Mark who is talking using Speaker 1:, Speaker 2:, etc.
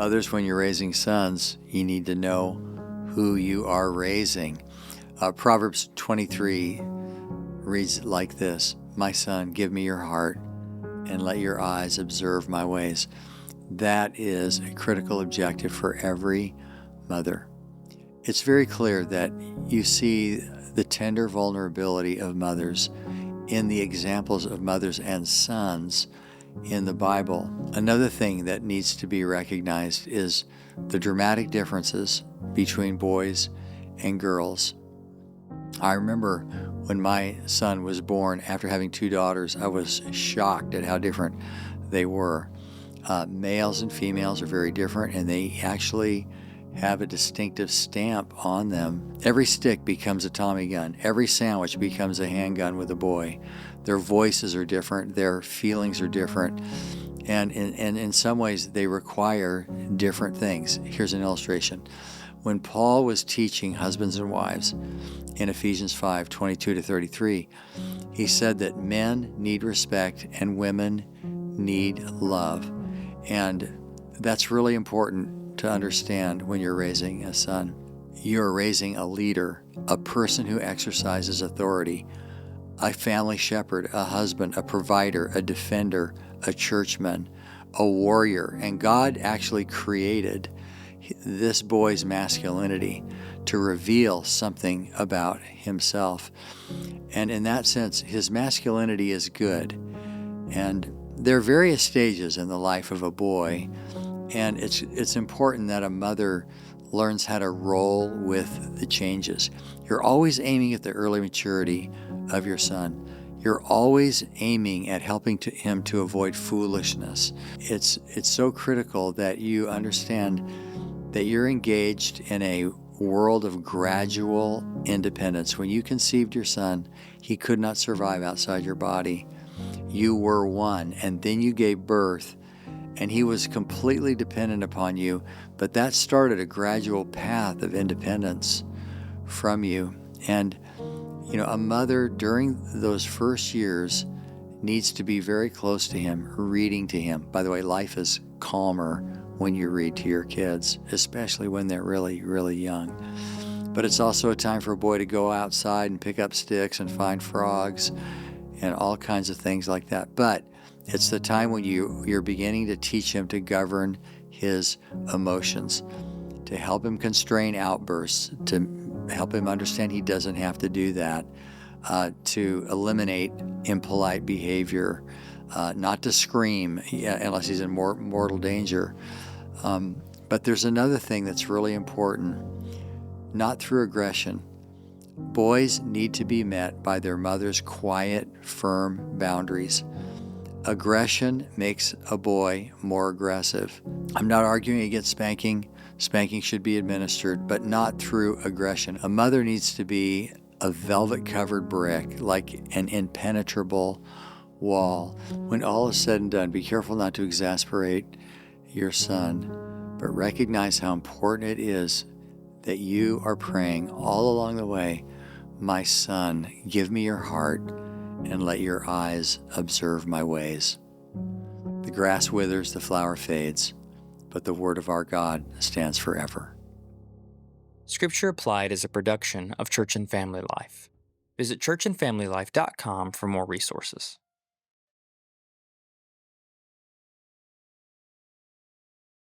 Speaker 1: Mothers, when you're raising sons, you need to know who you are raising. Proverbs 23 reads like this: "My son, give me your heart, and let your eyes observe my ways." That is a critical objective for every mother. It's very clear that you see the tender vulnerability of mothers in the examples of mothers and sons in the Bible. Another thing that needs to be recognized is the dramatic differences between boys and girls. I remember when my son was born, after having two daughters, I was shocked at how different they were. Males and females are very different, and they actually have a distinctive stamp on them. Every stick becomes a Tommy gun. Every sandwich becomes a handgun with a boy. Their voices are different. Their feelings are different. And in some ways, they require different things. Here's an illustration. When Paul was teaching husbands and wives in Ephesians 5:22-33, he said that men need respect and women need love. And that's really important to understand when you're raising a son. You're raising a leader, a person who exercises authority, a family shepherd, a husband, a provider, a defender, a churchman, a warrior. And God actually created this boy's masculinity to reveal something about himself. And in that sense, his masculinity is good. And there are various stages in the life of a boy, and it's important that a mother learns how to roll with the changes. You're always aiming at the early maturity of your son. You're always aiming at helping him to avoid foolishness. It's so critical that you understand that you're engaged in a world of gradual independence. When you conceived your son, he could not survive outside your body. You were one, and then you gave birth, and he was completely dependent upon you, but that started a gradual path of independence from you. And, a mother during those first years needs to be very close to him, reading to him. By the way, life is calmer when you read to your kids, especially when they're really, really young. But it's also a time for a boy to go outside and pick up sticks and find frogs and all kinds of things like that. But it's the time when you're beginning to teach him to govern his emotions, to help him constrain outbursts, to help him understand he doesn't have to do that, to eliminate impolite behavior, not to scream unless he's in mortal danger. But there's another thing that's really important, not through aggression. Boys need to be met by their mother's quiet, firm boundaries. Aggression makes a boy more aggressive. I'm not arguing against spanking. Spanking should be administered, but not through aggression. A mother needs to be a velvet-covered brick, like an impenetrable wall. When all is said and done, be careful not to exasperate your son, but recognize how important it is that you are praying all along the way, "My son, give me your heart and let your eyes observe my ways." The grass withers, the flower fades, but the word of our God stands forever.
Speaker 2: Scripture Applied is a production of Church and Family Life. Visit churchandfamilylife.com for more resources.